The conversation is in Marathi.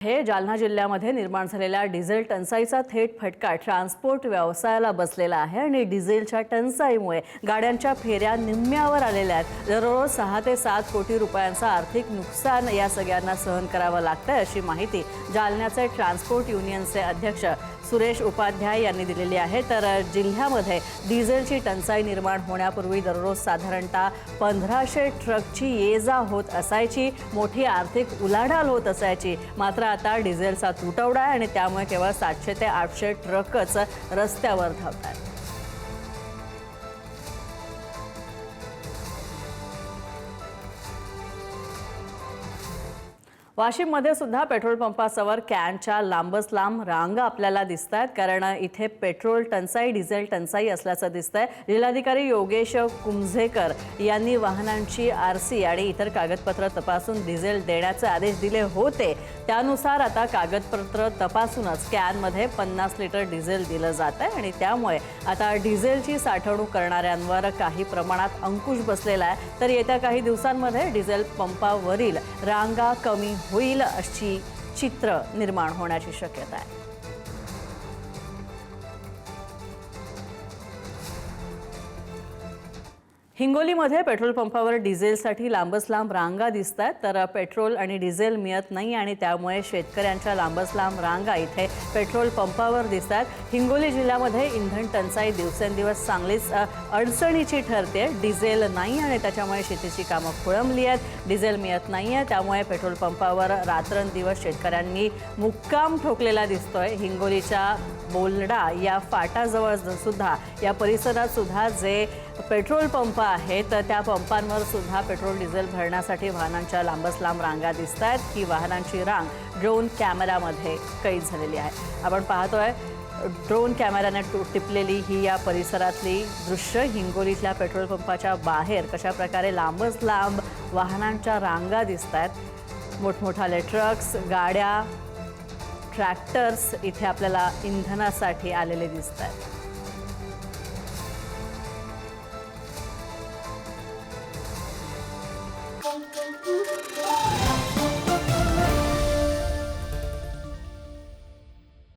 हे जालना जिल्ह्यामध्ये निर्माण झालेल्या डिझेल टंचाईचा थेट फटका ट्रान्सपोर्ट व्यवसायाला बसलेला आहे आणि डिझेलच्या टंचाईमुळे गाड्यांच्या फेऱ्या निम्म्यावर आलेल्या आहेत। दररोज 6 ते 7 कोटी रुपयांचा आर्थिक नुकसान या सगळ्यांना सहन करावं लागतंय, अशी माहिती जालन्याचे ट्रान्सपोर्ट युनियनचे अध्यक्ष सुरेश उपाध्याय यांनी दिलेली आहे। तर जिल्ह्यामध्ये डिझेलची टंचाई निर्माण होण्यापूर्वी दररोज साधारणतः 1500 ट्रकची ये-जा होत असायची, मोठी आर्थिक उलाढाल होत असायची। मात्र आता डिझेलचा तुटवडा आहे आणि त्यामुळे केवळ 700 ते 800 ट्रकच रस्त्यावर धावतात। वाशिममध्ये सुद्धा पेट्रोल पंपासमोर कॅनच्या लांबच लांब रांगा आपल्याला दिसतात, कारण इथे पेट्रोल टंचाई डिझेल टंचाई असल्याचं दिसतंय। जिल्हाधिकारी योगेश कुमझेकर यांनी वाहनांची आरसी आणि इतर कागदपत्र तपासून डिझेल देण्याचे आदेश दिले होते। त्यानुसार आता कागदपत्र तपासूनच कॅनमध्ये 50 लिटर डिझेल दिलं जात आहे आणि त्यामुळे आता डिझेलची साठवणूक करणाऱ्यांवर काही प्रमाणात अंकुश बसलेला आहे। तर येत्या काही दिवसांमध्ये डिझेल पंपावरील रांगा कमी होईल अशी चित्र निर्माण होण्याची शक्यता आहे। हिंगोलीमध्ये पेट्रोल पंपावर डिझेलसाठी लांबच लांब रांगा दिसतात, तर पेट्रोल आणि डिझेल मिळत नाही आणि त्यामुळे शेतकऱ्यांच्या लांबच लांब रांगा इथे पेट्रोल पंपावर दिसतात। हिंगोली जिल्ह्यामध्ये इंधन टंचाई दिवसेंदिवस चांगलीच अडचणीची ठरते। डिझेल नाही आणि त्याच्यामुळे शेतीची कामं खोळंबली आहेत, डिझेल मिळत नाही आहे, त्यामुळे पेट्रोल पंपावर रात्रंदिवस शेतकऱ्यांनी मुक्काम ठोकलेला दिसतोय। हिंगोलीच्या बोलडा या फाटाजवळ सुद्धा या परिसरात सुद्धा जे पेट्रोल पंप आहेत त्या पंपांवर सुद्धा पेट्रोल डिझेल भरण्यासाठी वाहनांच्या लांबच लांब रांगा दिसत आहेत। ही वाहनांची रांग ड्रोन कॅमेरामध्ये कैद झालेली आहे। आपण पाहतोय ड्रोन कॅमेराने टिपलेली ही या परिसरातली दृश्य। हिंगोलीतल्या पेट्रोल पंपाच्या बाहेर कशा प्रकारे लांबच लांब वाहनांच्या रांगा दिसत आहेत। मोठमोठाले ट्रक्स, गाड्या, ट्रॅक्टर्स इथे आपल्याला इंधनासाठी आलेले दिसत आहेत।